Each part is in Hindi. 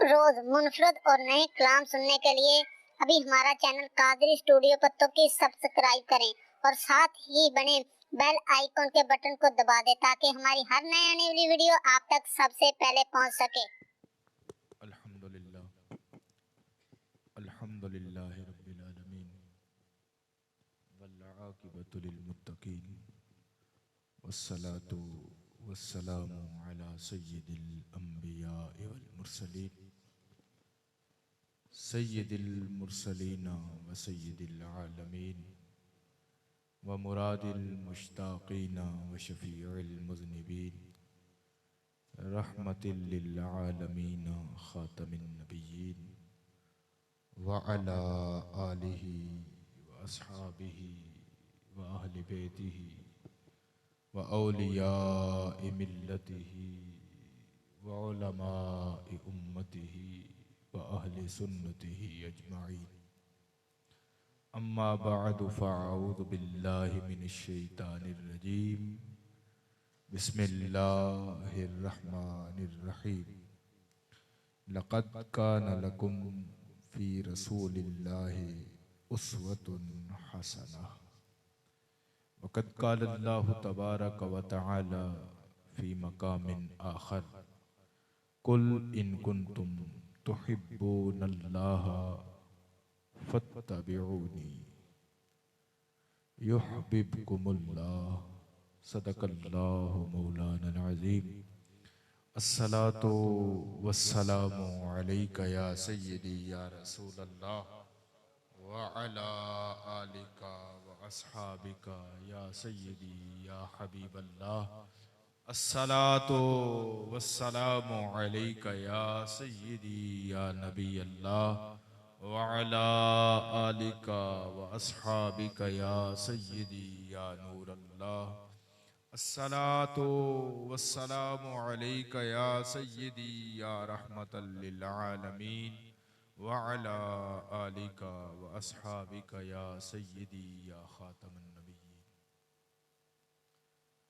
रोज मुनफरद और नए कलाम सुनने के लिए अभी हमारा चैनल कादरी स्टूडियो पत्तों की सब्सक्राइब करें और साथ ही बने बेल आइकॉन के बटन को दबा दें ताकि हमारी हर नई आने वाली वीडियो आप तक सबसे पहले पहुंच सके। अल्हम्दुलिल्लाह अल्हम्दुलिल्लाहि रब्बिल आलमीन वल आक़िबतु लिल मुत्तक़ीन वस्सलातु वस्सलामु अला सय्यिदिल अंबिया'i वल मुरसलीन सय्यिदिल मुरसलीन व सय्यिदिल आलमीन व मुरादिल मुश्ताक़ीन व शफ़ीइल मुज़निबीन रहमतिल लिल आलमीन ख़ातमिन नबिय्यीन व अला आलिहि व अस्हाबिहि व अहलि बैतिहि व औलियाए मिल्लतिहि व उलमाए उम्मतिहि व अहले सुन्नतिहि अजमाइन। अम्मा बअद फ़अऊज़ु बिल्लाहि मिनश शैतानिर रजीम। बिस्मिल्लाहिर रहमानिर रहीम। लक़द कान लकुम फ़ी रसूलिल्लाहि उस्वतुन हसनह। वक़द क़ाल अल्लाहु तबारक व तआला फ़ी मक़ामिन आख़र कुल इन कुन्तुम तुहिब्बूनल्लाह फत्तबिऊनी युहब्बिबकुमुल्लाह। सदक़ल्लाहु मौलाना अज़ीम। अस्सलातु वस्सलामु अलैका या सय्यदी या रसूलल्लाह व अला आलिका व अस्हाबिका या सय्यदी या हबीबल्लाह। अस्सलातु वस्सलामु अलैका या सय्यदी या नबी अल्लाह व अला आलिका व अस्हाबिका या सय्यदी या नूर अल्लाह। अस्सलातु वस्सलामु अलैका या सय्यदी या रहमतल लिल आलमीन व अला आलिका व अस्हाबिका या सय्यदी या खातमन नबिय्यीन।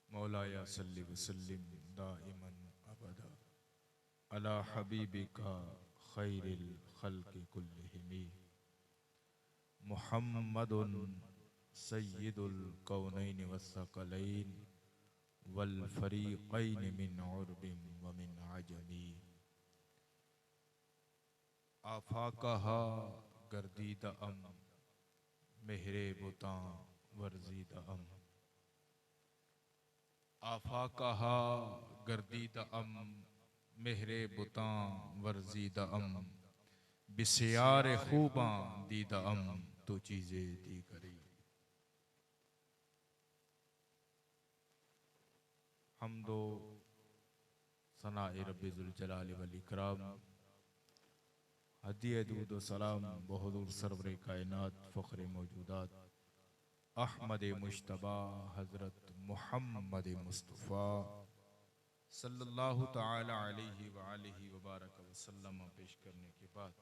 मौलाया सल्लि व सल्लिम दाइमन अबदा अला हबीबिका खैरिल खल्क़ि कुल्लिहिम मुहम्मदुन सय्यिदुल कौनैन वस्सक़लैन वल फरीक़ैन मिन उर्बिन व मिन अजमी। आफाकहा गर्दीद अम मेहरे बुता वर्जीद अम। आफाकहा गर्दीद अम मेहरे बुता वर्जीद अम। बिस्यार खूबा दीद अम तो चीज़े दी करी। हमदो सनाए रब्बे ज़ुल जलाल वल इकराम। हदिया दूद व सलाम बहुदूर सरवरे कायनात फ़ख्रे मौजूदात अहमद मुश्तबा हज़रत मुहम्मद मुस्तफ़ा सल्लल्लाहु ताला अलैहि व आलिहि व बारक वसल्लम पेश करने के बाद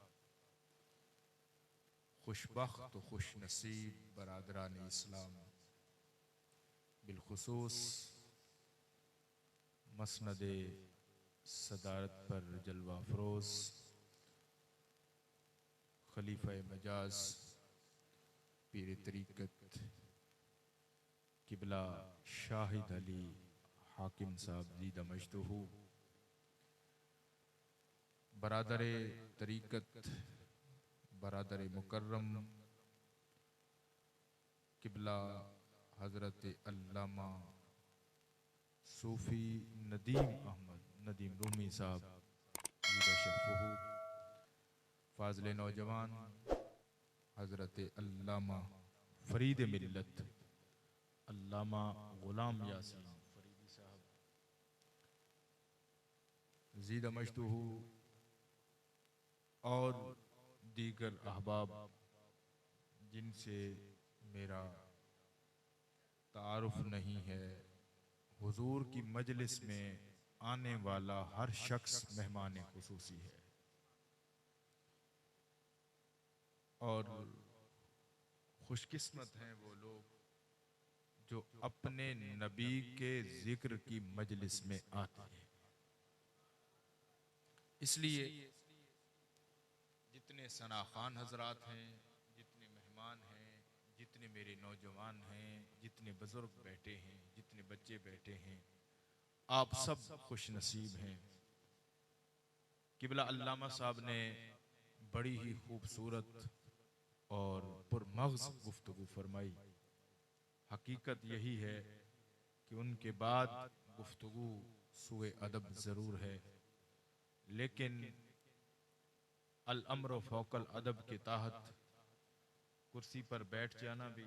खुशबख्त व खुश नसीब बरादरान इस्लाम बिलखुसूस मसनदे सदारत पर जलवा फरोज़ खलीफा मजाज पीर तरीक़त किबला शाहिद अली हाकिम साहब ज़ीदा मजदहू बरादर तरीक़त बरादर मुकर्रम किबला हज़रत अल्लामा सूफ़ी नदीम अहमद नदीम रूमी साहब ज़ीदा शरफ़हू फ़ाज़िल नौजवान हज़रत अल्लामा फ़रीद मिल्लत अल्लामा ग़ुलाम यासीन फ़रीदी साहब ज़ीदा मजदहू और दीगर अहबाब जिनसे मेरा तारुफ़ नहीं है। हुजूर की मजलिस में आने वाला हर शख्स मेहमान खुसूसी है और खुशकिस्मत हैं वो लोग जो अपने नबी के जिक्र की मजलिस में आते हैं। इसलिए जितने सना खान हजरात हैं, जितने मेहमान हैं, जितने मेरे नौजवान हैं, जितने बुजुर्ग बैठे हैं, जितने बच्चे बैठे हैं, आप सब खुश नसीब हैं। किबला अल्लामा साहब ने बड़ी ही खूबसूरत और पुरमग़ज़ गुफ्तगू फरमाई। हकीकत यही है कि उनके बाद गुफ्तगू सुए अदब ज़रूर है, लेकिन अल अम्र फ़ौक़ल अदब के तहत कुर्सी पर बैठ जाना भी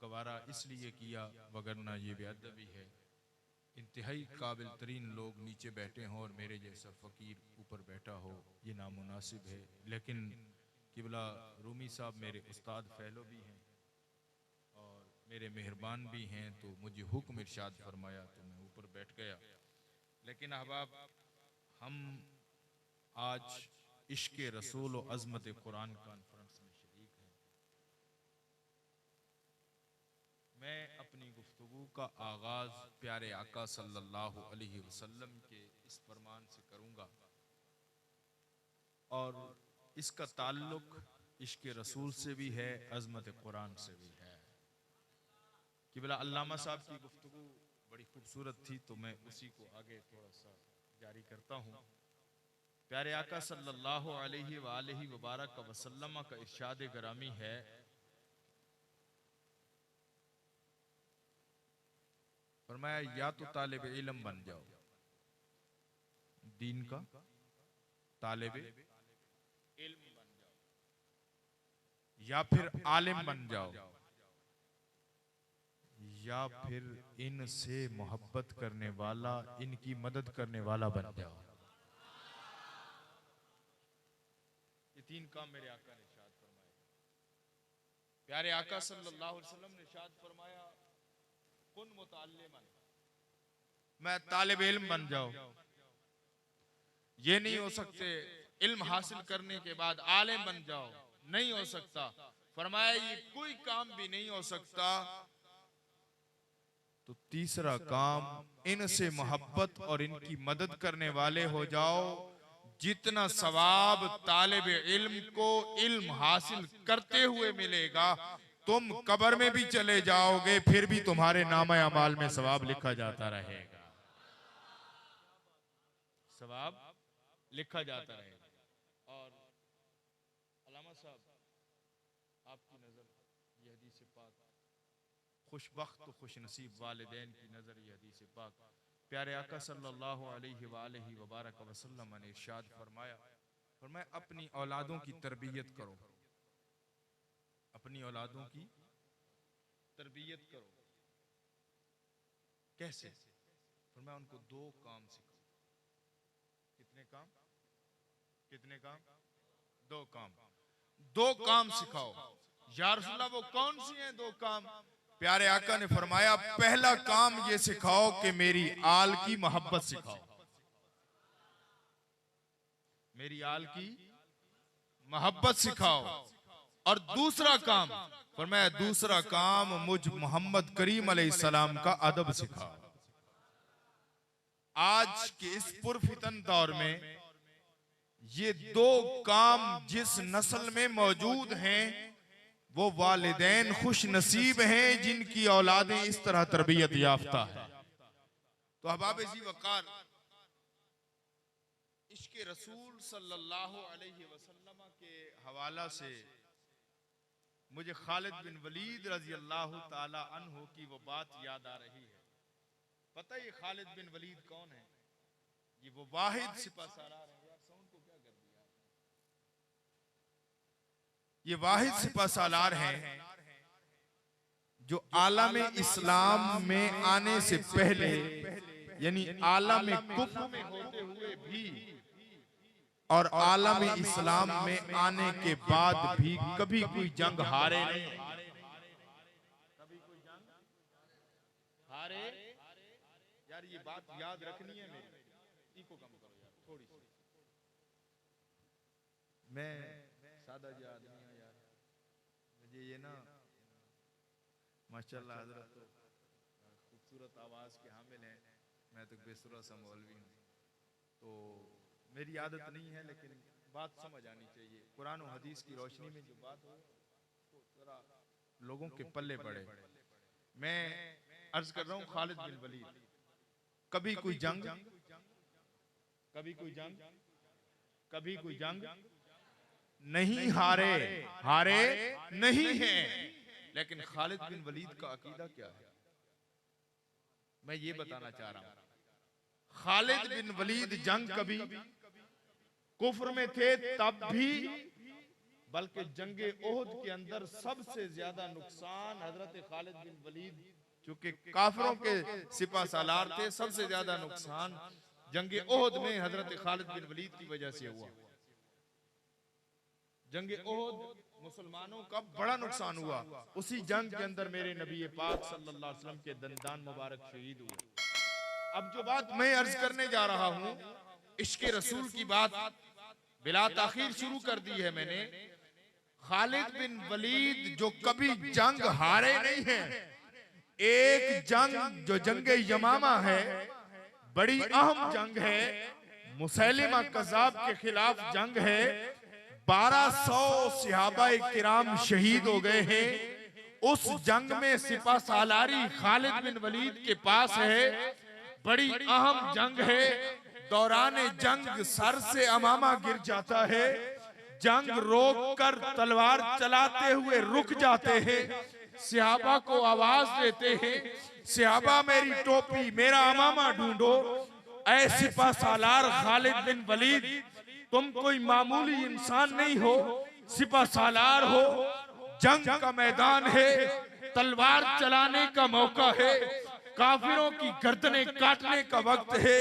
गवारा इसलिए किया, वगरना ये बेअदबी है। इंतहाई काबिल तरीन लोग नीचे बैठे हों और मेरे जैसा फ़कीर ऊपर बैठा हो, ये नामुनासिब है। लेकिन किबला रूमी साहब मेरे उस्ताद फैलो भी हैं और मेरे मेहरबान भी हैं, तो मुझे हुक्म इरशाद फरमाया तो मैं ऊपर बैठ गया। लेकिन अहबाब, हम आज इश्क़ रसूल और अज़मत कुरान कॉन्फ्रेंस में शरीक हैं। मैं अपनी गुफ्तगू का आगाज़ प्यारे आका सल्लल्लाहु अलैहि वसल्लम के इस फरमान से करूँगा और इसका ताल्लुक़ इश्क़ रसूल से भी है, अज़मत कुरान से भी है। किबला अल्लामा साहब की गुफ्तगू बड़ी खूबसूरत थी, तो मैं उसी को आगे थोड़ा सा जारी करता हूँ। प्यारे आका सल्लल्लाहु अलैहि वालैहि वबारक वसल्लम का इरशाद गरामी है, फरमाया या तो तालिब इल्म बन जाओ, दीन का तालिब इल्म बन जाओ, या फिर आलिम बन जाओ, या फिर इनसे मोहब्बत करने वाला, इनकी मदद करने वाला बन जाओ। ये तीन काम मेरे आका ने इरशाद फरमाया। प्यारे आका सल्लल्लाहु अलैहि वसल्लम ने इरशाद फरमाया, कुन मुतअल्लिमन, मैं तालिब इल्म बन जाओ। ये नहीं हो सकते इल्म हासिल करने के बाद आलिम बन जाओ, नहीं हो सकता। फरमाया ये कोई काम भी नहीं हो सकता, तो तीसरा काम इनसे मोहब्बत और इनकी मदद करने वाले हो जाओ। जितना सवाब तालिब इल्म को इल्म हासिल करते हुए मिलेगा, तुम कब्र में भी चले जाओगे फिर भी तुम्हारे नामे अमाल में सवाब लिखा जाता रहेगा, सवाब लिखा जाता रहेगा। और अल्लामा साहब, आपकी नजर ये हदीस पाक, खुशबख्त तो खुश नसीब वालिदैन की नजर ये हदीस पाक, प्यारे आका सल्लल्लाहु अलैहि वालैहि वबारक वसल्लम ने इरशाद फरमाया, अपनी औलादों की तरबियत करो, अपनी औलादों की तरबियत करो। कैसे? फरमाया उनको दो काम सिखाओ। कितने काम? कितने काम? दो काम। दो काम सिखाओ। या रसूलल्लाह वो कौन सी हैं दो काम? प्यारे आका ने फरमाया पहला काम ये सिखाओ कि मेरी आल की मोहब्बत सिखाओ, मेरी आल की मोहब्बत सिखाओ। और दूसरा काम फरमाया, दूसरा काम मुझ मोहम्मद करीम अलैहिस्सलाम का अदब सिखाओ। आज के इस पुरफितन दौर में ये दो काम जिस नस्ल में मौजूद हैं, वो वालिदैन खुश नसीब हैं जिनकी औलादें इस तरह तरबियत याफ्ता है। तो अहबाब जी वकार, इश्क़ रसूल सल्लल्लाहु अलैहि वसल्लम के हवाला से मुझे खालिद बिन वलीद रजी अल्लाह ताला अन्हु की वो बात याद आ रही है। पता है ये खालिद बिन वलीद कौन है? ये वो वाहिद सिपहसालार है। यार साउंड को क्या कर दिया? ये वाहिद सिपहसालार हैं जो आलम इस्लाम में आने से पहले, यानी आलम कुफ्र में होते हुए भी और आलम इस्लाम में आने के बाद भी कभी कोई जंग हारे नहीं। कभी कोई जंग हारे? यार ये बात याद रखनी है मेरी। इको कम करो यार थोड़ी सी। मैं सादा जी आदमी हूं यार, मुझे ये ना माशाल्लाह हजरत तो खूबसूरत आवाज के हामिल हैं, मैं तो बेसुरा सा मौलवी हूँ, तो मेरी आदत नहीं है, लेकिन बात समझ आनी चाहिए। कुरान और हदीस की रोशनी में जो बात हो तो जरा लोगों के पल्ले पड़े। मैं अर्ज कर रहा हूं, खालिद बिन वलीद कभी कोई जंग, कभी कोई जंग, कभी कोई जंग नहीं हारे, हारे नहीं हैं। लेकिन खालिद बिन वलीद का अकीदा क्या है, मैं ये बताना चाह रहा हूं। खालिद बिन वलीद जंग कभी कुफ्र में थे तब भी, बल्कि जंगे ओहद के अंदर सबसे ज्यादा नुकसान हजरत खालिद बिन वलीद, चूंकि काफिरों के सिपा सालार थे, सबसे ज्यादा नुकसान जंगे ओहद में हजरत खालिद बिन वलीद की वजह से हुआ। जंगे ओहद मुसलमानों का बड़ा नुकसान हुआ। उसी जंग के अंदर मेरे नबी पाक सल्लल्लाहु अलैहि वसल्लम के दंदान मुबारक शहीद हुए। अब जो बात मैं अर्ज करने जा रहा हूं, इश्क रसूल की बात बिला ताखीर शुरू कर दी है मैंने। खालिद बिन वलीद जो कभी जंग हारे नहीं हैं, एक जंग जो जंगे यमामा है, बड़ी अहम जंग है, मुसैलिमा कज़्ज़ाब के खिलाफ जंग है, 1200 सहाबाए किराम शहीद हो गए हैं। उस जंग में सिपा सालारी खालिद बिन वलीद के पास है, बड़ी अहम जंग है। दौरान जंग सर से अमामा गिर जाता है, जंग रोक कर तलवार चलाते हुए रुक जाते हैं, सहाबा को आवाज देते हैं, सहाबा मेरी टोपी मेरा अमामा ढूंढो। ऐ सिपा सालार खालिद बिन वलीद, तुम कोई मामूली इंसान नहीं हो, सिपा सालार हो, जंग का मैदान है, तलवार चलाने का मौका है, काफिरों की गर्दनें काटने का वक्त है।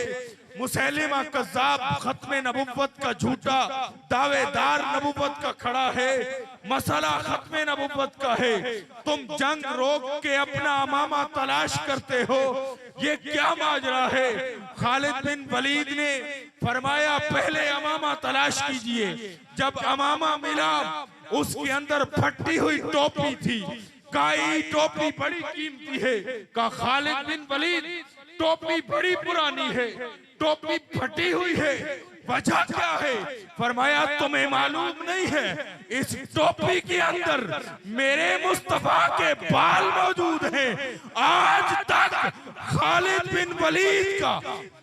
मुसैलिमा कज़्ज़ाब खत्मे नबुव्वत का झूठा दावेदार नबुव्वत का खड़ा है, मसला खत्मे नबुव्वत का है, तुम जंग रोक के अपना अमामा तलाश करते हो, ये क्या माजरा है। खालिद बिन वलीद ने फरमाया पहले अमामा तलाश कीजिए। जब अमामा मिला उसके अंदर फटी हुई टोपी थी, काई टोपी बड़ी कीमती है। का खालिद बिन वलीद टोपी बड़ी पुरानी है, टोपी फटी हुई है, वजह क्या है। फरमाया तुम्हें मालूम नहीं है, इस टोपी के अंदर मेरे मुस्तफा के बाल मौजूद हैं। आज तक खालिद बिन वलीद का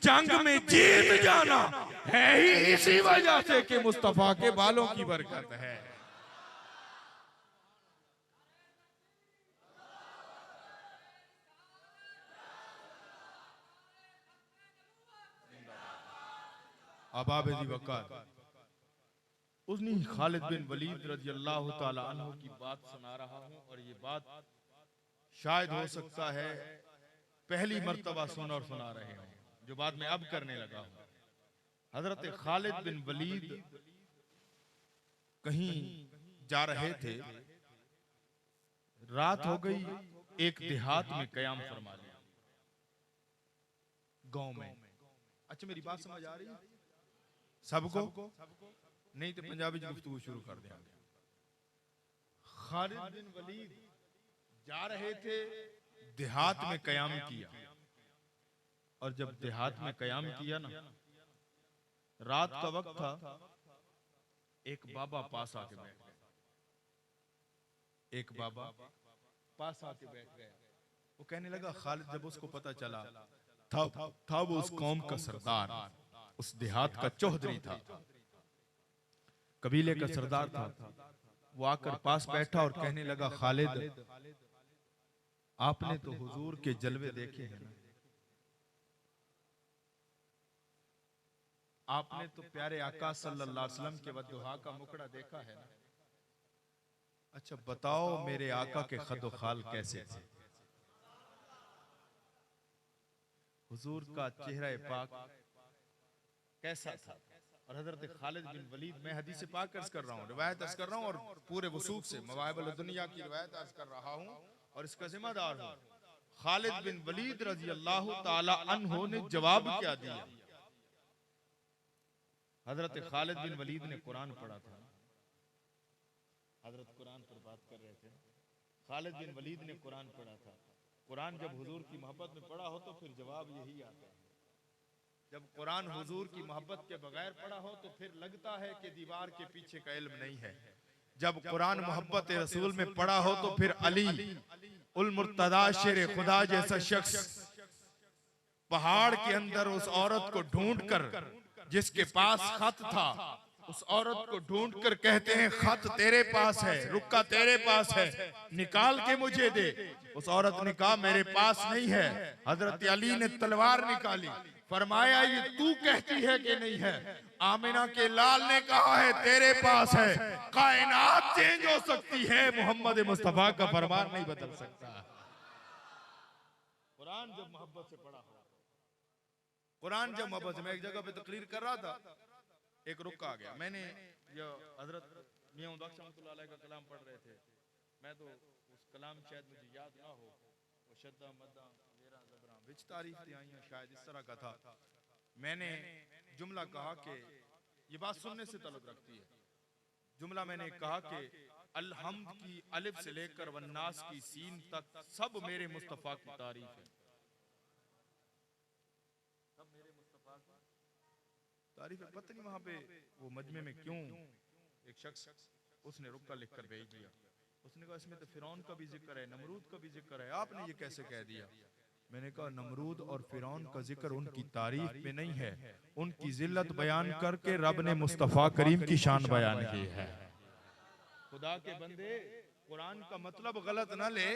जंग में जीत जाना है ही इसी वजह से कि मुस्तफा के बालों की बरकत है। अबाब ज़ी वक़ार उन्हीं खालिद बिन वलीद रज़ी अल्लाह ताला अन्हु की बात सुना रहा हूं, और ये बात शायद हो सकता है पहली मर्तबा सुन और सुना रहे हो, जो बात मैं अब करने लगा हूं। हजरत खालिद बिन वलीद कहीं जा रहे थे, रात हो गई, एक देहात में कयाम फरमा लिया, गांव में। अच्छा मेरी बात समझ आ रही है सबको? नहीं तो पंजाबी गुफ्तगू शुरू कर देंगे। खालिद बिन वलीद जा रहे थे, देहात में कयाम किया, और जब देहात में कयाम किया ना, रात का वक्त था, एक बाबा पास आके बैठ गया, एक बाबा पास आके बैठ गया। वो कहने लगा, खालिद जब उसको पता चला था वो उस कौम का सरदार, उस देहात का चौधरी था, कबीले का सरदार था। वो आकर पास बैठा और कहने लगा, खालिद आपने तो हुजूर के जलवे देखे हैं ना, आपने तो प्यारे आका सल्लल्लाहु अलैहि वसल्लम के वद्दुहा का मुखड़ा देखा है ना। अच्छा बताओ मेरे आका के खदो खाल कैसे थे? हुजूर का चेहरा पाक कैसा था? और हजरत खालिद बिन वलीद, मैं हदीस पाक अर्ज कर रहा हूँ, रिवायत अर्ज कर रहा हूँ, और पूरे वसूख से मवाहिबुल दुनिया की रिवायत अर्ज कर रहा हूँ, और इसका जिम्मेदार हूँ। खालिद बिन वलीद रजी अल्लाह ताला अन्हु ने जवाब क्या दिया? हजरत खालिद बिन वलीद ने कुरान पढ़ा था, हजरत कुरान पर बात कर रहे थे, खालिद बिन वलीद ने कुरान पढ़ा था। कुरान जब हुजूर की मोहब्बत में पढ़ा हो तो फिर जवाब यही आता है। जब कुरान हुजूर की मोहब्बत के बगैर पढ़ा हो तो फिर लगता है कि दीवार के पीछे का इल्म नहीं है। जब कुरान मोहब्बत रसूल में पढ़ा हो तो फिर अली उल मुर्तदा शेर खुदा जैसा शख्स पहाड़ के अंदर उस औरत को ढूंढकर, जिसके पास खत था, उस औरत को ढूंढकर कहते हैं खत तेरे पास है, रुक्का तेरे पास है, निकाल के मुझे दे। उस औरत ने कहा मेरे पास नहीं है। हजरत अली ने तलवार निकाली, फरमाया ये तू कहती है कि नहीं है? आमिना के लाल ने कहा है तेरे पास है। कायनात चेंज हो सकती है, मोहम्मद मुस्तफा का फरमान नहीं बदल सकता। कुरान जब मोहब्बत से पढ़ा हो, कुरान जब मोहब्बत से, मैं एक जगह पे तकरीर कर रहा था, एक रुका आ गया। मैंने जो हजरत मियां उदास रहमतुल्लाह अलैह का कलाम पढ़ रहे थे, मैं तो उस कलाम शायद मुझे याद ना हो, वो शद्दा मद्दा मेरा जबरा विच तारीफ थी आई शायद इस तरह का था। मैंने जुमला कहा कि ये बात सुनने से ताल्लुक रखती है। जुमला मैंने कहा कि अलहम्द की अलिफ से लेकर वन्नास की सीन तक सब मेरे मुस्तफा की तारीफ है। सब मेरे मुस्तफा की तारीफ है। पता नहीं वहां पे वो मजमे में क्यों एक शख्स उसने रुक्का लिखकर भेज दिया। उसने कहा इसमें तो फिरौन का भी जिक्र है, नमरूद का भी जिक्र है, आपने ये कैसे कह दिया? मैंने कहा नमरूद और फिरौन का जिक्र उनकी तारीफ में नहीं है, उनकी जिल्लत बयान करके रब ने मुस्तफा करीम की शान बयान की है। खुदा के बंदे कुरान का मतलब गलत ना ले।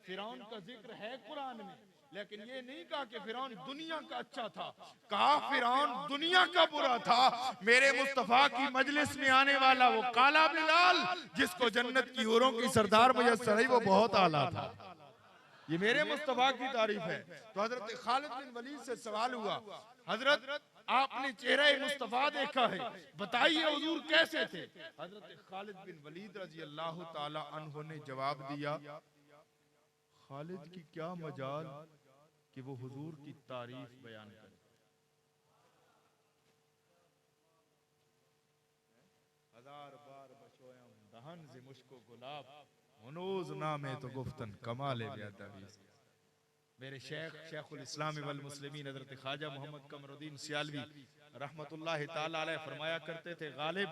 फिरौन का जिक्र है कुरान में, लेकिन ये नहीं कहा कि फिरौन दुनिया का अच्छा था, कहा फिरौन दुनिया का बुरा था। मेरे मुस्तफा की मजलिस में आने वाला वो काला बिलाल जिसको जन्नत की हूरों की सरदार मुयस्सर है, वो बहुत आला था। ये मेरे मुस्तफा की तारीफ है। तो हजरत खालिद बिन वलीद से सवाल हुआ, हजरत आपने चेहरा मुस्तफा देखा है, बताइए हुजूर कैसे थे? हजरत खालिद बिन वलीद रजी अल्लाह ताला अन्हु ने जवाब दिया, खालिद की क्या मजाल कि वो हुजूर की तारीफ बयान करे। हजार बार बशोयम दहन से मुश्को गुलाब, हनूज नामे तो गुफ्तन कमाले बेअदबी। मेरे शेखुल इस्लाम वल मुस्लिमीन हजरत ख्वाजा मोहम्मद कमरुद्दीन सियालवी रहमतुल्लाह ताला अलैह फरमाया करते थे, गालिब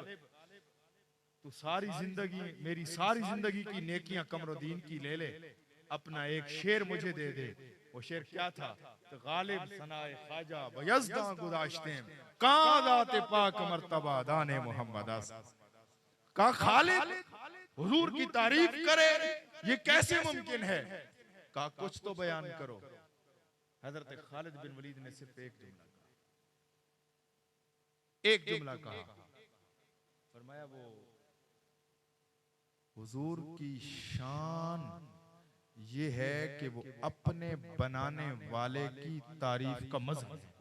तू सारी जिंदगी, मेरी सारी जिंदगी की नेकियां कमरुद्दीन की ले ले, अपना एक शेर मुझे दे दे। वो शेर क्या था? तो गालिब सनाए ख्वाजा बयज़दा गुदाश्ते कादाते पाक मर्तबा दाने मोहम्मद का खालिद हुजूर की तारीफ करे, ये कैसे मुमकिन है? का कुछ तो बयान करो। हजरत खालिद बिन वलीद ने सिर्फ एक जुमला कहा, एक जुमला कहा, फरमाया वो हुजूर की शान ये है कि वो अपने बनाने वाले की तारीफ का मज़हर है।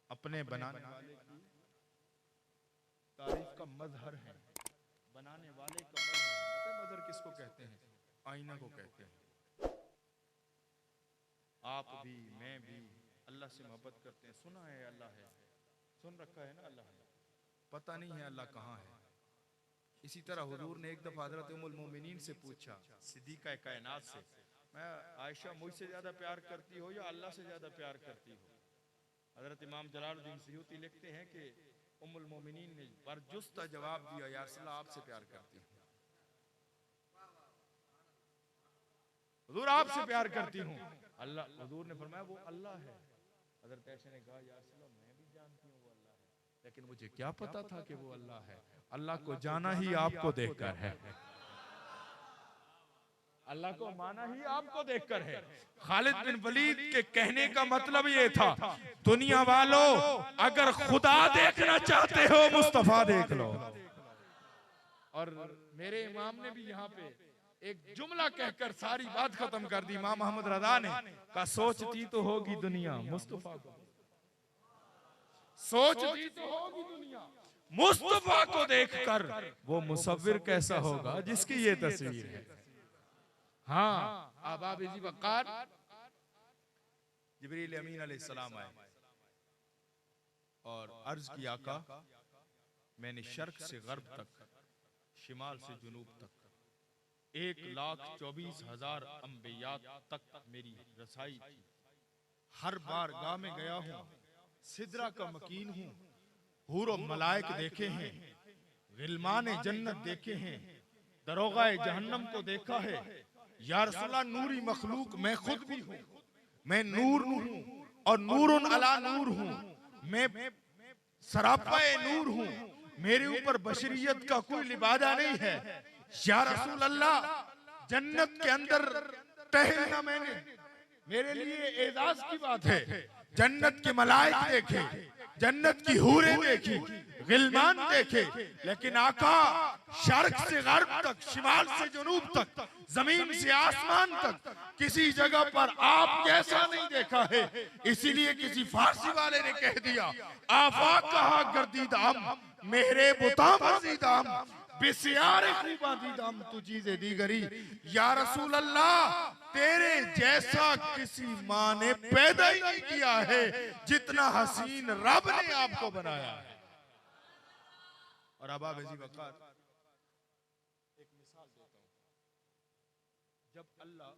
अपने बनाने वाले की तारीफ का मज़हर है, बनाने वाले का मज़हर। पता है मज़हर किसको कहते हैं? आईना को कहते हैं। आप भी मैं भी अल्लाह से मोहब्बत करते हैं, सुना है अल्लाह है, सुन रखा है ना अल्लाह है, पता नहीं है अल्लाह कहाँ है। इसी तरह हुजूर ने एक दफा हजरत उम्मुल मोमिनीन से पूछा, सिद्दीक़ा कायनात से, मैं आयशा मुझसे ज्यादा प्यार करती हो या अल्लाह से ज्यादा प्यार करती हो? हजरत इमाम जलालुद्दीन सयूती लिखते हैं कि उम्मुल मोमिनीन ने बरजुस्ता जवाब दिया, या रसूल अल्लाह आपसे प्यार करती हूँ, हुजूर आपसे प्यार करती हूँ। अल्लाह, हुजूर ने फरमाया वो अल्लाह है। हजरत आयशा ने कहा या रसूल अल्लाह मैं भी जानती हूँ वो अल्लाह है, लेकिन मुझे क्या पता था कि वो अल्लाह है? अल्लाह को जाना ही आपको देखकर है, अल्लाह को माना ही आपको देखकर है। खालिद बिन वलीद के कहने का मतलब ये था, दुनिया वालों अगर खुदा देखना चाहते हो मुस्तफा देख लो। और मेरे इमाम ने भी यहाँ पे एक जुमला कहकर सारी बात खत्म कर दी। इमाम अहमद रज़ा ने कहा सोचती तो होगी दुनिया मुस्तफा को, सोचती तो होगी दुनिया मुस्तफा को देखकर, वो मुसव्विर कैसा होगा जिसकी ये तस्वीर है। हाँ, अहबाब जी वक़ार जिब्रील अमीन अलैहिस्सलाम आए और अर्ज किया, आका मैंने शर्क से गर्ब तक, शिमाल से जुनूब तक 1,24,000 अंबिया तक मेरी रसाई थी, हर बार गाह में गया हूं, सिदरा का मकीन हूं, हूर और मलाइक देखे हैं, गिलमान जन्नत देखे हैं, दरोगा जहन्नम को देखा है। या रसूलल्लाह नूरी मखलूक मैं खुद भी हूं, मैं नूर हूं और नूरुन अला नूर हूं, मैं सरापा नूर हूं, मेरे ऊपर बशरियत का कोई लिबादा नहीं है। या रसूल अल्लाह जन्नत के अंदर टहलना मैंने मेरे लिए एजाज की बात है। जन्नत के मलाइक देखे, जन्नत की हूरें देखी, गिलमान देखे, लेकिन आका शर्क से गर्ब तक, शिमाल से जुनूब तक, जमीन से आसमान तक किसी जगह पर आप जैसा नहीं देखा है। इसीलिए किसी फारसी वाले ने कह दिया, आफाक कहा गर्दीदाम मेरे बुता मजीदाम बिस्यारे खूबा दीदाम तू चीजें दीगरी। या रसूल अल्लाह तेरे जैसा किसी माँ ने पैदा ही नहीं किया है जितना हसीन रब ने आपको बनाया है। और अब आप ऐसी वक़ात एक मिसाल देता हूं। जब अल्लाह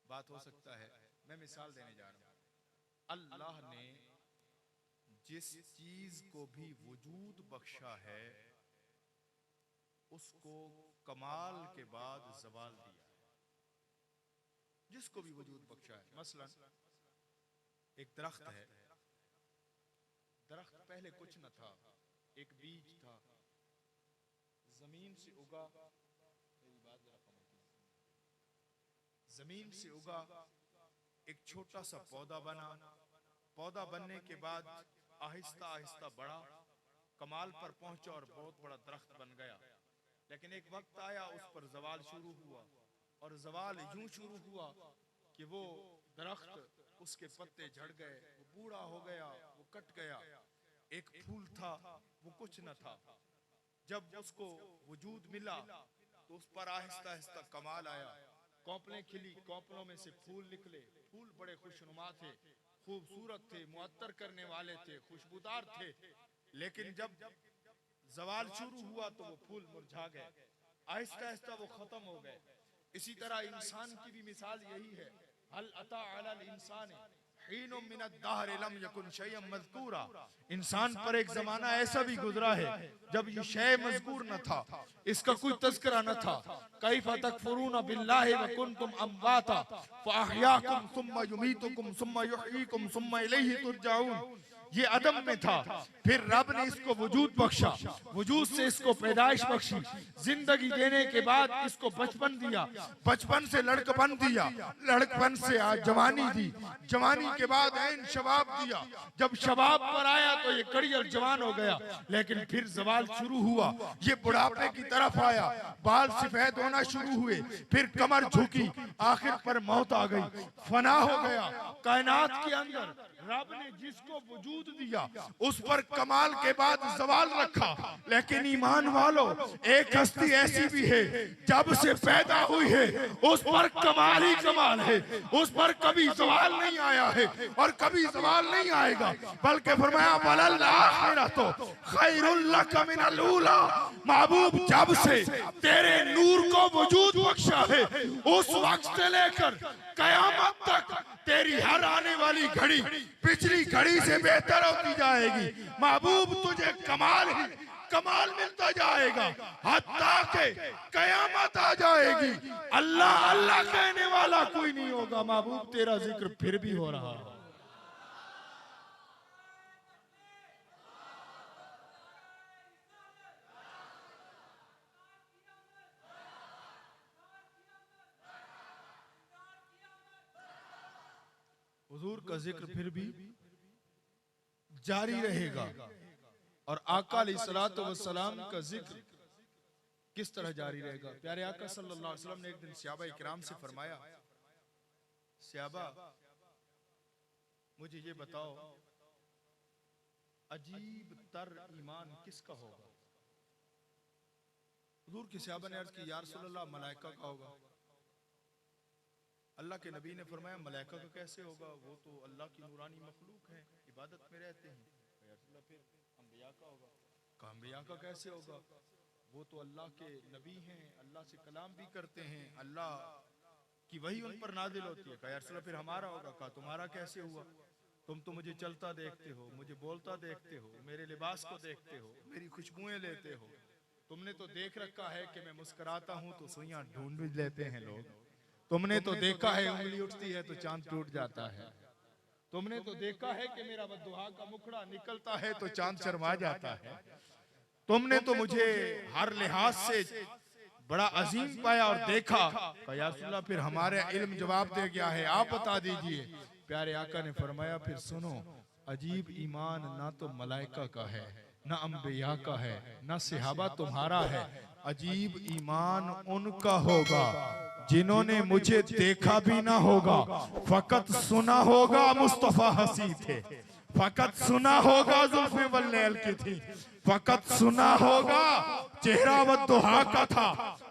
बात हो सकता है, मैं मिसाल देने जा रहा हूं। अल्लाह ने जिस चीज को भी वजूद बख्शा है उसको कमाल के बाद ज़वाल दिया है। जिसको भी वजूद बख्शा है, मसलन एक दरख्त है, दरख्त पहले कुछ न था, एक बीज था, जमीन से उगा, मेरी बात जरा कम कीजिए, जमीन से उगा, एक छोटा सा पौधा बना, पौधा बनने के बाद आहिस्ता आहिस्ता बढ़ा, कमाल पर पहुंचा और बहुत बड़ा दरख्त बन गया। लेकिन एक वक्त आया उस पर ज़वाल शुरू हुआ, और ज़वाल यूं शुरू हुआ कि वो दरख्त, उसके पत्ते झड़ गए, वो बूढ़ा हो गया, वो कट गया। एक फूल था, वो कुछ न था। जब उसको वजूद मिला तो उस पर आहिस्ता आहिस्ता कमाल आया, कौपलें खिली, कौपलों में से फूल निकले, फूल बड़े खुशनुमा थे, खूबसूरत थे, मुअत्तर करने वाले थे, खुशबूदार थे। लेकिन जब ज़वाल शुरू हुआ तो वो फूल मुरझा गए, आहिस्ता आहिस्ता वो खत्म हो गए। इसी तरह इंसान की भी मिसाल यही है। हल अता अलल इंसान हीनुम मिनद दहर लम यकुन शैअन मज़कूरा। इंसान पर एक जमाना ऐसा भी गुजरा है जब ये शय मज़कूर न था, इसका कोई तज़किरा न था। कैफ़ तकफुरून बिल्लाहि व कुंतुम अम्वाता फ़अहयाकुम सुम्मा युमीतुकुम सुम्मा युहयीकुम सुम्मा इलैहि तुरजाऊन। ये अदम में था, फिर रब ने इसको वजूद बख्शा, वजूद से इसको पैदाइश बख्शी, जिंदगी देने के बाद इसको बचपन दिया, बचपन से लड़कपन दिया, लड़कपन से आज जवानी दी, जवानी के बाद ऐन शबाब दिया। जब शबाब पर आया तो ये कड़ियल जवान हो गया, लेकिन फिर ज़वाल शुरू हुआ, ये बुढ़ापे की तरफ आया, बाल सफेद होना शुरू हुए, फिर कमर झुकी, आखिर पर मौत आ गई, फना हो गया। कायनात के अंदर रब ने जिसको वजूद दिया उस पर कमाल के बाद ज़वाल रखा। लेकिन ईमान वालों, एक हस्ती ऐसी भी है जब से पैदा हुई है उस पर कमाल ही कमाल है, उस पर कभी ज़वाल नहीं आया है और कभी ज़वाल नहीं आएगा। बल्कि फरमाया वलल आखिरतु खैरुल लक मिनल ऊला। महबूब जब से तेरे नूर को वजूद बख्शा है उस वक्त से लेकर कयामत तक तेरी हर आने वाली घड़ी पिछली घड़ी से बेहतर होती जाएगी। महबूब तुझे कमाल ही कमाल मिलता जाएगा, हत्ता के कयामत आ जाएगी, अल्लाह अल्लाह कहने वाला कोई नहीं होगा। महबूब तेरा जिक्र फिर भी हो रहा है। हुजूर का जिक्र फिर भी जारी रहेगा। और आका अलैहिस्सलातु वस्सलाम का जिक्र किस तरह जारी रहेगा? प्यारे आका सल्लल्लाहु अलैहि वसल्लम ने एक दिन सहाबा इकराम से फरमाया, सहाबा मुझे ये बताओ अजीब तर ईमान किसका होगा? हुजूर के सहाबा ने अर्ज की, या रसूल अल्लाह मलाइका का होगा। अल्लाह के नबी ने फरमाया मलाइका का कैसे होगा, वो तो अल्लाह की नूरानी मखलूक है, इबादत में रहते हैं। फिर अंबिया का होगा। कहा अंबिया का कैसे होगा, वो तो अल्लाह के नबी हैं, अल्लाह से कलाम भी करते हैं, अल्लाह की वही उन पर नाजिल होती है। कहा या रसूल अल्लाह फिर हमारा होगा। कहा तुम्हारा कैसे हुआ, तुम तो मुझे चलता देखते हो, मुझे बोलता देखते हो, मेरे लिबास को देखते हो, मेरी खुशबुएं लेते हो, तुमने तो देख रखा है कि मैं मुस्कुराता हूं तो सुइयां ढूंढ भी लेते हैं लोग, तुमने तो देखा है उंगली उठती है तो चांद टूट जाता है, तुमने तो देखा है कि मेरा बद्दुआ का मुखड़ा निकलता है तो चांद शर्मा जाता है, तुमने तो मुझे हर लिहाज से बड़ा अजीम पाया और देखा। या रसूल अल्लाह फिर हमारे इल्म जवाब दे गया है, आप बता दीजिए। प्यारे आका ने फरमाया फिर सुनो, अजीब ईमान ना तो मलाइका का है, ना अंबिया का है, ना सहाबा तुम्हारा है, अजीब ईमान उनका होगा जिन्होंने मुझे देखा भी ना होगा, फकत सुना होगा मुस्तफा हसी थे, फकत सुना होगा जुल्फे वल्लैल की थी, फकत सुना होगा चेहरा वद्दुहा का था,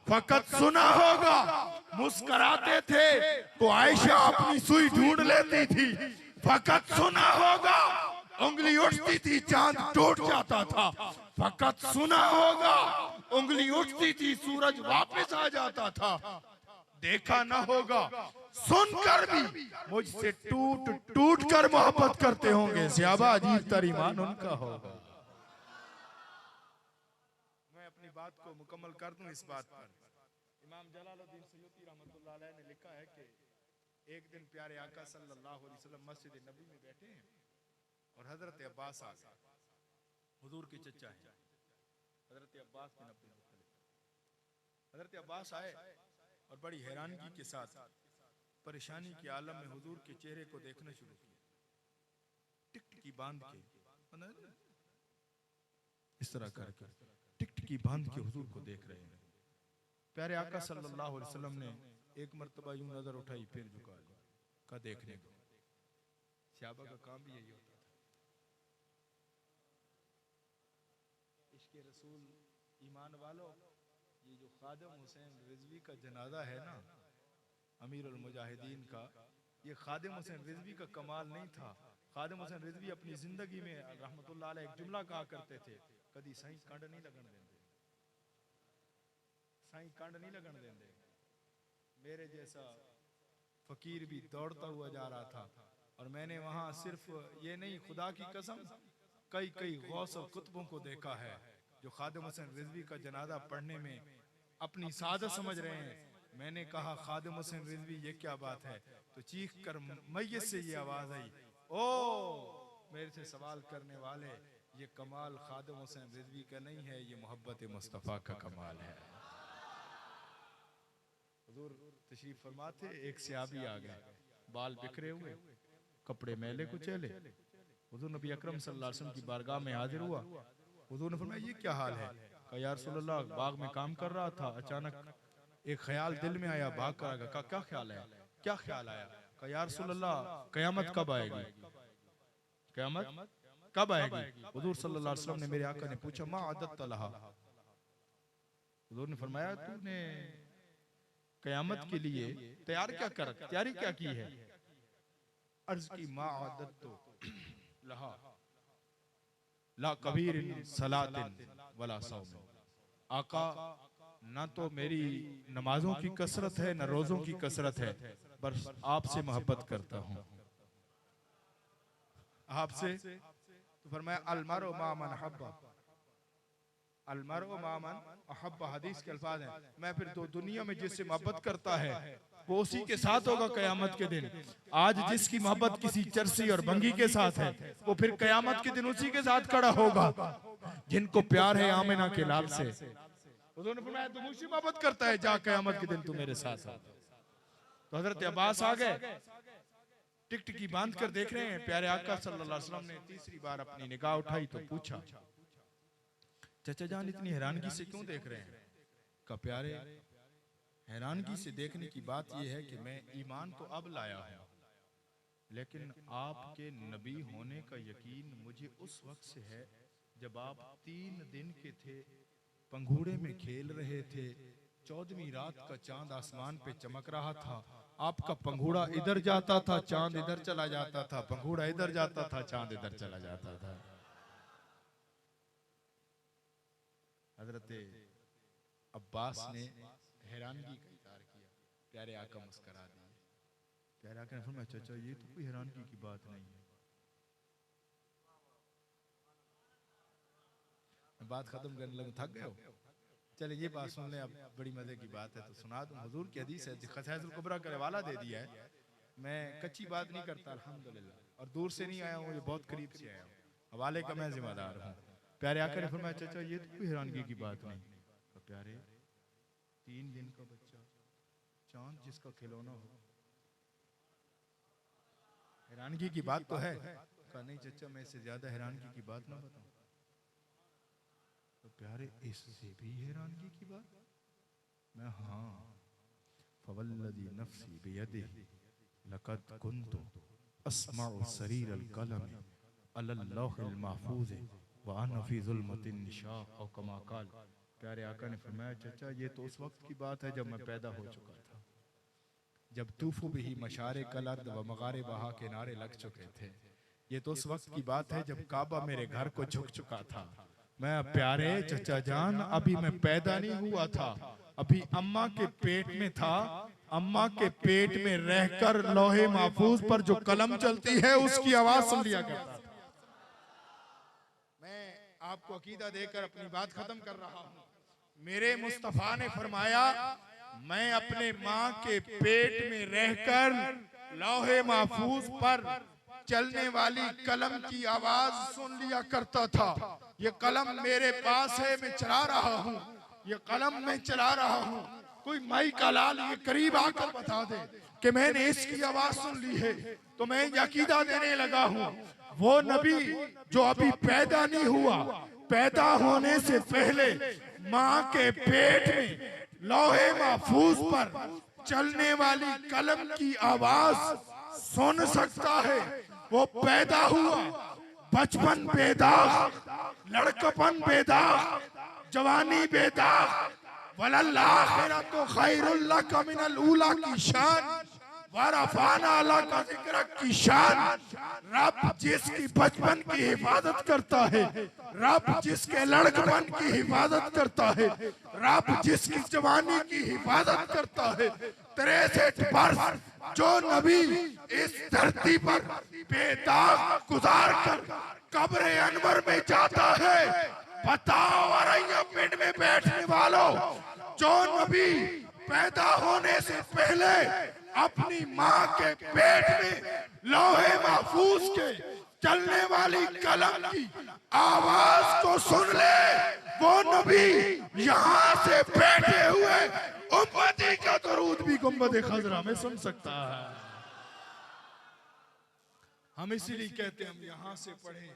फकत सुना होगा मुस्कुराते थे तो आयशा अपनी सुई ढूंढ लेती थी, फकत सुना होगा उंगली उठती थी चांद टूट जाता था, फकत सुना होगा उंगली उठती थी सूरज वापस आ जाता था, देखा ना होगा सुनकर भी मुझसे टूट टूट कर मोहब्बत करते होंगे, सहाबा अजीब तरीमान उनका होगा। मैं अपनी बात को मुकम्मल कर दूं इस बात पर, इमाम जलालुद्दीन सयूती रहमतुल्लाह अलैह ने लिखा है कि एक दिन प्यारे आका सल्लल्लाहु अलैहि वसल्लम मस्जिद नबी में बैठे हैं और हजरत अब्बास आ गए, हुजूर के चचा हैं हजरत अब्बास बिन अब्दुल मुत्तलिब। हजरत अब्बास आए और बड़ी हैरानगी के साथ परेशानी के आलम में हुजूर के चेहरे को देखना शुरू किया, टिकटिकी बांध के इस तरह करके टिकटिकी बांध के हुजूर को देख रहे हैं। प्यारे आका सल्लल्लाहु अलैहि वसल्लम ने एक मर्तबा यूं नजर उठाई फिर झुका ली, का देखने को, सहाबा का काम भी यही होता था। इश्क़े रसूल ईमान वालों, ये जो खादिम हुसैन रिजवी का जनाजा है ना अमीरुल मुजाहिदीन का, ये खादिम हुसैन रिजवी का कमाल नहीं था। खादिम हुसैन रिजवी अपनी जिंदगी में रहमतुल्लाह अलैह एक जुमला कहा करते थे, कदी सही कंड नहीं लगन देंगे, सही कंड नहीं लगन देंगे। मेरे जैसा फकीर भी दौड़ता हुआ जा रहा था और मैंने वहां सिर्फ ये नहीं, खुदा की कसम कई कई गौस और कुतुबों को देखा है जो खादिम हुसैन रिजवी का जनाजा पढ़ने में अपनी सादत समझ रहे हैं। मैंने कहा खादिम हुसैन रिजवी ये क्या बात है, तो चीख कर मैयत से ये आवाज आई, ओ मेरे से सवाल करने वाले, ये कमाल खादिम हुसैन रिजवी का नहीं है, ये मोहब्बत मुस्तफा का कमाल है। हुजूर तशरीफ फरमाते, एक सहाबी आ गए, बाल बिखरे हुए, कपड़े मैले कुचैले, हुजूर नबी अकरम सल्लल्लाहु अलैहि वसल्लम की बारगाह में हाजिर हुआ। हुजूर ने फरमाया ये क्या हाल है? कहा या रसूल अल्लाह बाग में काम कर रहा था, अचानक एक ख्याल दिल में आया, भाग कर आ गया। कहा क्या ख्याल है? क्या ख्याल आया? कहा या रसूल अल्लाह कयामत कब आएगी, कयामत कब आएगी? हुजूर सल्लल्लाहु अलैहि वसल्लम ने, मेरे आका ने पूछा मा अदत लहा, हुजूर ने फरमाया तूने कयामत के लिए तैयार क्या कर, तैयारी क्या की है? अर्ज की मा अदत लहा ला कबीर सलातिन वला सौम, आका ना तो मेरी नमाजों की कसरत है, न रोजों की कसरत है, बस आपसे मोहब्बत करता हूं, आपसे। तो फरमाया अलमरउ मा मन हब्बा, अलमरउ मा मन अहब्बा, हदीस के अल्फाज हैं। मैं फिर तो दुनिया में जिससे मोहब्बत करता है वो उसी के साथ होगा कयामत के दिन। आज जिसकी मोहब्बत किसी चरसी और भंगी के साथ है वो फिर कयामत के दिन उसी के साथ खड़ा होगा जिनको प्यार है आमिना के लाल से। उन्होंने फरमाया तू मुझसे मोहब्बत करता है, जा कयामत के दिन तू मेरे साथ हो। तो हजरत अब्बास आ गए, टिकटिकी बांध कर देख रहे हैं। प्यारे आका सल्लल्लाहु अलैहि वसल्लम ने तीसरी बार अपनी निगाह उठाई तो पूछा चाचा जान इतनी हैरानगी से क्यों देख रहे हैं? का प्यारे हैरानगी से देखने की बात यह है कि मैं ईमान तो अब लाया हूं, लेकिन आपके नबी होने का यकीन मुझे उस वक्त से है जब आप 3 दिन के थे, पंघूड़े में खेल रहे थे, 14वीं रात का चांद आसमान पे चमक रहा था, आपका पंघूड़ा इधर जाता था चांद इधर चला जाता था, पंघूड़ा इधर जाता था चांद इधर चला जाता था। हजरत अब्बास ने हैरानगी का इज़हार किया, प्यारे आका मुस्करा दिए। प्यारे आका ने फरमाया चाचा ये तो कोई हैरानगी की बात नहीं है। मैं बात खत्म करने लगूं, थक गए हो? चले ये बात सुन ले, अब बड़ी मजे की बात है तो सुना दूं। हुजूर की हदीस है, खसाइसुल कुबरा का हवाला दे दिया है। मैं कच्ची बात नहीं करता अल्हम्दुलिल्लाह, और दूर से नहीं आया हूँ, ये बहुत करीब से आया हूँ, हवाले का मैं जिम्मेदार हूँ। प्यारे आका ने फरमाया चाचा ये तो कोई हैरानगी की बात नहीं। तो प्यारे 3 दिन का बच्चा, चांद जिसका खिलौना हो, हैरानगी की बात तो है। कहा नहीं चाचा मैं इससे ज्यादा हैरानगी की बात ना बताऊं। तो प्यारे इससे भी हैरानगी की बात? मैं हाँ, फवल्लदी नफ्सी बियदिही लक़द कुन्तु अस्मउ सरीर अल-क़लम अलल लौहिल महफूज़ व अना फ़ी ज़ुल्मतिन निशा औ कमा क़ाल। प्यारे आका ने फरमाया चाचा ये तो उस वक्त की बात है जब मैं पैदा हो चुका था, जब तूफ़ु बिही मशारे कल अर्द व मगारे बहा के नारे लग चुके थे। ये तो उस वक्त की बात है जब काबा मेरे घर को झुक चुका था। मैं प्यारे चचा जान अभी मैं पैदा नहीं हुआ था, अभी अम्मा के पेट में था। अम्मा के पेट में रहकर लौहे महफूज पर जो कलम चलती है उसकी आवाज सुन लिया करता था। मैं आपको अकीदा देकर अपनी बात खत्म कर रहा हूँ। मेरे मुस्तफा ने फरमाया मैं अपने माँ के पेट में रहकर लौहे महफूज पर चलने वाली कलम की आवाज सुन लिया करता था। ये कलम मेरे पास है, मैं चला रहा हूँ, ये कलम मैं चला रहा हूँ। कोई माई का लाल ये करीब आकर बता दे कि मैंने इसकी आवाज सुन ली है तो मैं यकीदा देने लगा हूँ वो नबी जो अभी पैदा नहीं हुआ, पैदा होने से पहले माँ के पेट में लौहे महफूज पर चलने वाली कलम की आवाज सुन सकता है। वो पैदा हुआ, बचपन बेदाग, लड़कपन बेदाग, जवानी बेदाग, वलल्लाखिरतु खैरुल लक मिनल ऊला की शान, वरफाना लका ज़िक्रक की शान। रब जिसकी बचपन की हिफाजत करता है, रब जिसके लड़कपन की हिफाजत करता है, रब जिसकी जवानी की हिफाजत करता है, 63 वर्ष जो नबी इस धरती पर बेदाग गुजार कर कब्र अनवर में जाता है। बताओ अरैया पिंड में बैठने वालों, जो नबी पैदा होने से पहले अपनी माँ के पेट में लौहे महफूज के चलने वाली कलम की आवाज को सुन ले, वो नबी यहाँ से बैठे हुए उम्मती का दरूद भी गुंबद खजरा में सुन सकता है। हम इसीलिए कहते हैं हम यहाँ से पढ़े,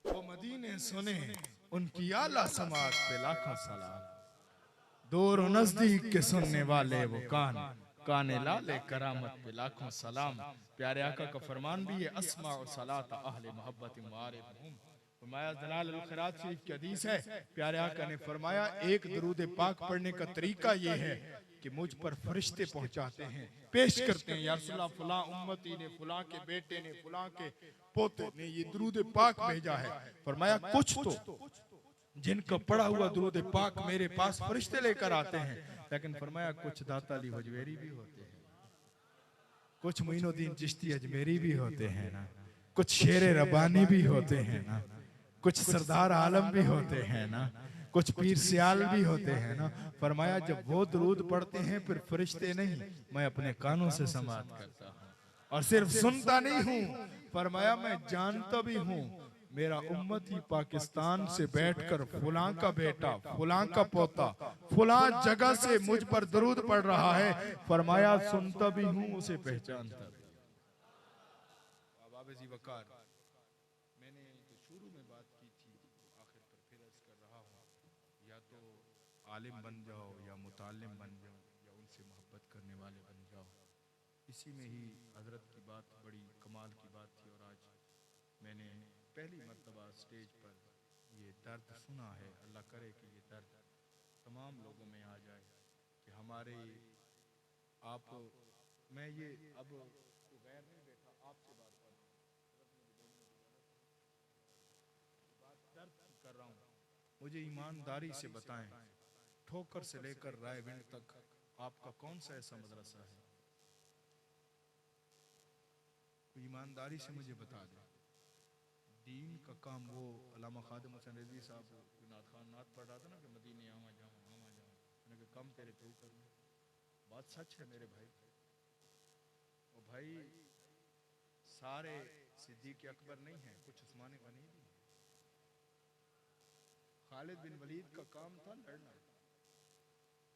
वो मदीने सुने, उनकी आला समात पे लाखों सलाम। दूर नजदीक के सुनने वाले वो कान, काने लाले करामत पे लाखों सलाम। प्यारे आका का फरमान भी है अस्मा और सलात अहले मोहब्बत मुआरिफहुम। फरमाया जलाल अल खैरात शरीफ की हदीस है, प्यारे आका ने फरमाया एक दरूद पाक पढ़ने का तरीका ये है कि मुझ पर फरिश्ते पहुंचाते हैं, पेश करते हैं, या रसूलल्लाह फलां उम्मती ने, फलां के बेटे ने, फलां के पोते ने ये दरूद पाक भेजा है। फरमाया कुछ तो जिनका पढ़ा हुआ दरूद पाक मेरे पास फरिश्ते लेकर आते हैं, लेकिन फरमाया कुछ दाता अली हुजवेरी भी होते हैं, कुछ मोइनुद्दीन चिश्ती अजमेरी भी होते हैं ना, कुछ शेर रब्बानी भी होते हैं ना, कुछ सरदार आलम भी होते हैं ना, कुछ पीर सियाल भी होते हैं ना। फरमाया जब वो दरूद पढ़ते हैं फिर फरिश्ते नहीं, मैं अपने कानों से समात करता हूँ और सिर्फ सुनता नहीं हूँ। फरमाया मैं जानता भी हूँ मेरा उम्मती पाकिस्तान से बैठकर फुलां का बेटा, फुलां का पोता, फुलां जगह से मुझ पर दरूद पढ़ रहा है। फरमाया सुनता भी हूँ, उसे पहचानता भी। मैंने जो शुरू में बात की थी आखिर पर फिर अर्ज कर रहा हूँ, या तो आलिम बन जाओ या मुतालिम बन जाओ या उनसे मोहब्बत करने वाले बन जाओ। इसी में ही हजरत की बात बड़ी कमाल की बात थी और आज मैंने पहली मर्तबा स्टेज पर ये दर्द सुना है। अल्लाह करे कि ये दर्द तमाम लोगों में आ जाए कि हमारे आप, मैं ये अब गैर नहीं बैठा आपसे बात कर रहा हूँ, बात दर्द कर रहा हूँ। मुझे ईमानदारी से बताएं, ठोकर से लेकर रायविंड तक आपका कौन सा ऐसा मदरसा है? ईमानदारी से मुझे बता दें। दीन का काम वो अल्लामा खादिम हुसैन रिजवी साहब नात खान नात पढ़ रहा था ना कि मदीने आवा जाऊँ आवा जाऊँ, मैंने कहा कम तेरे पे कर लूँ। बात सच है मेरे भाई। वो भाई सारे सिद्दीक अकबर नहीं है, कुछ उस्मान गनी भी है। खालिद बिन वलीद का काम था लड़ना।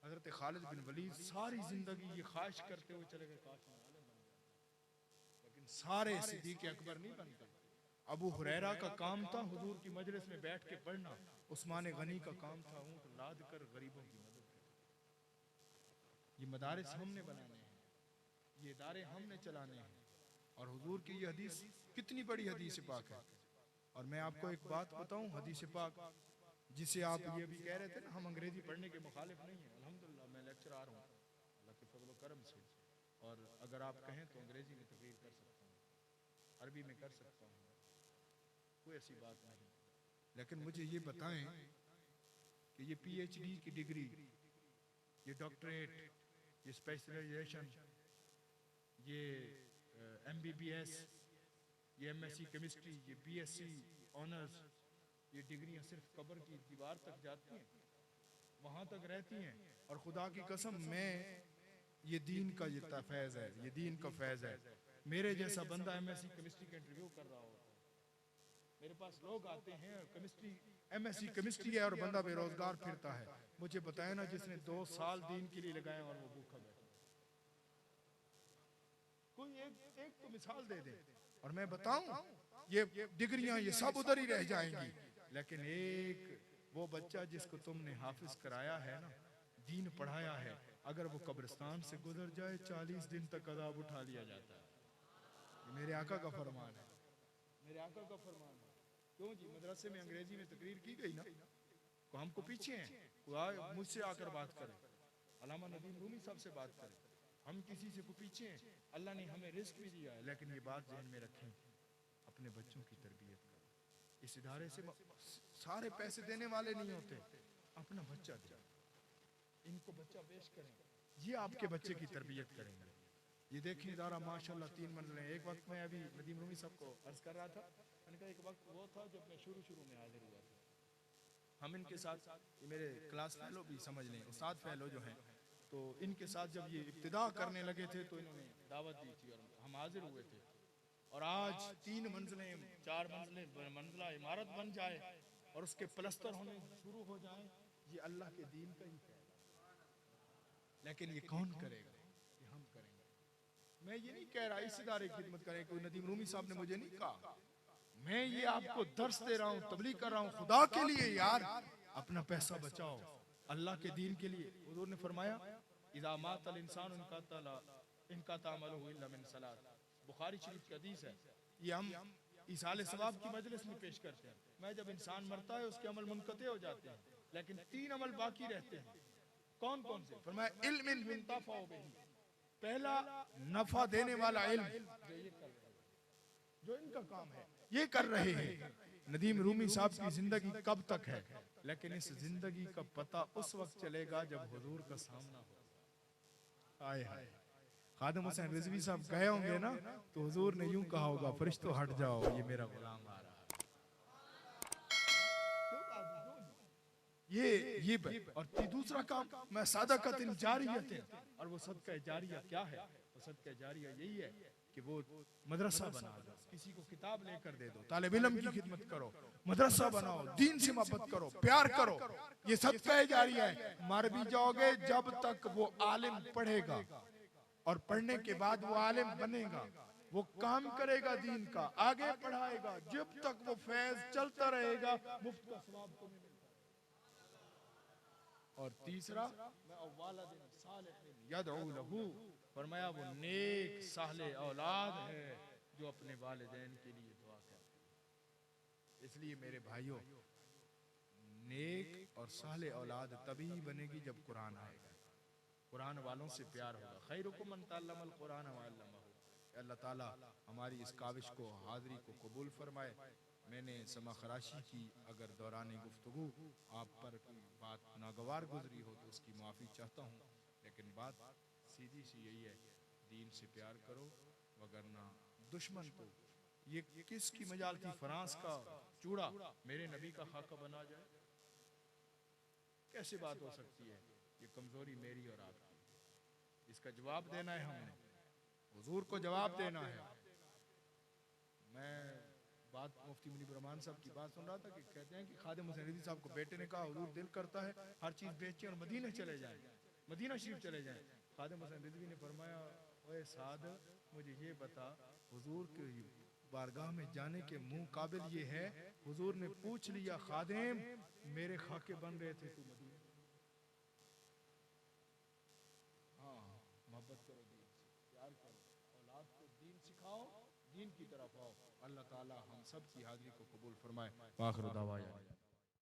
हजरत खालिद बिन वलीद सारी जिंदगी ये ख्वाहिश करते हुए चले गए काश मैं आलिम बन जाता, लेकिन सारे सिद्दीक अकबर नहीं बनते। अबू हुरैरा का काम था हुजूर की मजलिस में बैठ के पढ़ना, उस्मान गनी का काम था ऊंट लाद कर गरीबों की मदद करना। ये मदारिस हमने बनाने हैं, ये इदारे हमने चलाने हैं, और हुजूर की ये हदीस कितनी बड़ी हदीस पाक है। और मैं आपको एक बात बताऊं, हदीस पाक जिसे आप ये भी कह रहे थे ना हम अंग्रेजी पढ़ने के मुखालिफ नहीं है, अल्हम्दुलिल्लाह मैं लेक्चरार हूँ अल्लाह के फजल करम से, और अगर आप कहें तो अंग्रेजी में तकरीर कर सकता हूँ, अरबी में कर सकता हूँ, कोई ऐसी बात नहीं। लेकिन मुझे ये बताएं कि ये PhD की डिग्री, ये डॉक्टरेट, ये स्पेशलाइजेशन, ये MBBS, ये MSc केमिस्ट्री, ये BSc ऑनर्स, ये डिग्रियां सिर्फ कब्र की दीवार तक जाती हैं, वहां तक रहती हैं। और खुदा की कसम मैं ये दीन का ये फैज़ है, ये दीन का फैज़ है। मेरे जैसा बंदा MSc केमिस्ट्री का इंटरव्यू कर रहा होता है, मेरे पास लोग आते हैं केमिस्ट्री MSc केमिस्ट्री है और बंदा बेरोजगार फिरता है। मुझे बताया ना जिसने 2 साल दीन के लिए लगाए और वो भूखा बैठा, कोई एक तो मिसाल दे दे। और मैं बताऊं ये डिग्रियां ये सब उधर ही रह जाएंगी, लेकिन एक वो बच्चा जिसको तुमने हाफिज कराया है ना, दीन पढ़ाया है, अगर वो कब्रिस्तान से गुजर जाए 40 दिन तक अजाब उठा लिया जाता है। ये मेरे आका का फरमान है, मेरे आका का फरमान है। क्यों जी, मदरसे में अंग्रेजी में तकरीर की गई ना, तो हमको पीछे हैं, कोई मुझसे आकर बात करे, अल्लामा नदीम रूमी साहब से बात करे, हम किसी से को पीछे हैं। अल्लाह ने हमें रिस्क भी दिया है, लेकिन ये बात ज़हन में रखें, अपने बच्चों की तरबियत करें। इस इदारे से सारे पैसे देने वाले नहीं होते, अपना बच्चा दे, इनको बच्चा पेश करें, ये आपके बच्चे की तरबियत करेंगे। ये देखें इदारा माशाल्लाह 3 मंजिलें। एक वक्त मैं अभी नदीम रूमी साहब को अर्ज कर रहा था, मैंने कहा एक वक्त वो था जब मैं शुरू में हाजिर हुआ था, हम इनके साथ, ये मेरे क्लास फेलो भी समझ लें, उस्ताद फेलो जो हैं, तो इनके साथ जब ये इब्तिदा करने लगे थे तो इन्होंने दावत दी थी और हम हाजिर हुए थे। और आज 3 मंजिलें 4 मंजिलें मंजिला इमारत बन जाए और उसके प्लस्तर होने शुरू हो जाए, ये अल्लाह के दीन का ही है। लेकिन ये कौन करेगा? ये हम करेंगे। मैं ये नहीं कह रहा इस इदारे की खिदमत करें, कोई नदीम रूमी साहब ने मुझे नहीं कहा, मैं ये आपको दर्स दे रहा हूँ, तबलीग कर रहा हूँ, खुदा के लिए यार अपना पैसा बचाओ अल्लाह के दीन के लिए। हुजूर ने फरमाया इज़ा मातल इंसान इनका तामलुहु इल्ला मिन सलात, बुखारी शरीफ की हदीस है। ये हम इसाले सवाब की मजलिस में पेश करते हैं। मैं जब इंसान मरता है उसके अमल मुनक़ते हो जाते हैं, लेकिन 3 अमल बाकी रहते हैं। कौन कौन से? फरमाया इल्मिन युंतफ़अ बिही, पहला नफा देने वाला इल्म, जो इनका काम है ये कर रहे हैं। नदीम रूमी साहब की जिंदगी कब तक है, लेकिन इस जिंदगी का पता उस वक्त चलेगा जब हुजूर का सामना हो। आए हाय, खादिम हुसैन रिजवी साहब गए होंगे ना, तो हुजूर ने यूं कहा होगा, फरिश्तों हट जाओ, ये मेरा गुलाम आ रहा है। ये और दूसरा काम मैं सदक़तुन जारियतुन, और वो सदका जारिया क्या है? वो सदका जारिया यही है कि वो मदरसा बना दो, किसी को किताब लेकर दे दो, तालिब इल्म की खिदमत करो, मदरसा बनाओ, दीन से मोहब्बत करो, प्यार करो, ये सदका जारिया है। मर भी जाओगे जब तक वो आलिम पढ़ेगा और पढ़ने के बाद वो आलिम बनेगा, वो काम करेगा दीन का, आगे पढ़ाएगा, जब तक वो फैज चलता रहेगा मुफ्त का सवाब को मिलेगा। और तीसरा फरमाया वो नेक साले औलाद है जो अपने वालिदैन के लिए दुआ करे। इसलिए मेरे भाइयों, नेक और साले औलाद तभी बनेगी जब कुरान आएगा, कुरान वालों से प्यार होगा। खैरुकुम मन तअल्लमल कुरान व अल्लमहु। अल्लाह ताला हमारी इस काविश को, हाज़री को कबूल फरमाए। मैंने समा खराशी की, अगर दौरान गुफ्तगू आप पर कोई बात नागवार गुजरी हो तो उसकी माफ़ी चाहता हूँ, लेकिन बात सीधी सी यही है, दीन से प्यार करो, वगरना दुश्मन तो ये किसकी मजाल थी फ्रांस का चूड़ा मेरे नबी का खाका बना जाए? कैसे बात हो सकती है? ये कमजोरी मेरी और आपकी, इसका जवाब देना है, हमने हुजूर को जवाब देना है। मैं बात मुफ्ती मुनीब रहमान साहब की बात सुन रहा था कि कहते हैं कि खादिम हुसैन रिजवी साहब को बेटे ने कहा, हुजूर दिल करता है हर चीज़ बेचें और मदीने चले जाएं, मदीना शरीफ चले जाएं। खादिम हुसैन रिजवी ने फरमाया, ओए साद, मुझे ये बता, हुजूर के बारगाह में जाने के मुंह काबिल ये है? हुजूर ने पूछ लिया, खादिम मेरे खाके बन रहे थे, तू मदीने। हाँ, मोहब्बत करो दीन से, प्यार करो, औलाद को दीन सिखाओ, दीन की तरफ आओ। अल्लाह ताला हम सब की हाजिरी को कबूल फरमाए। आखिर दावा।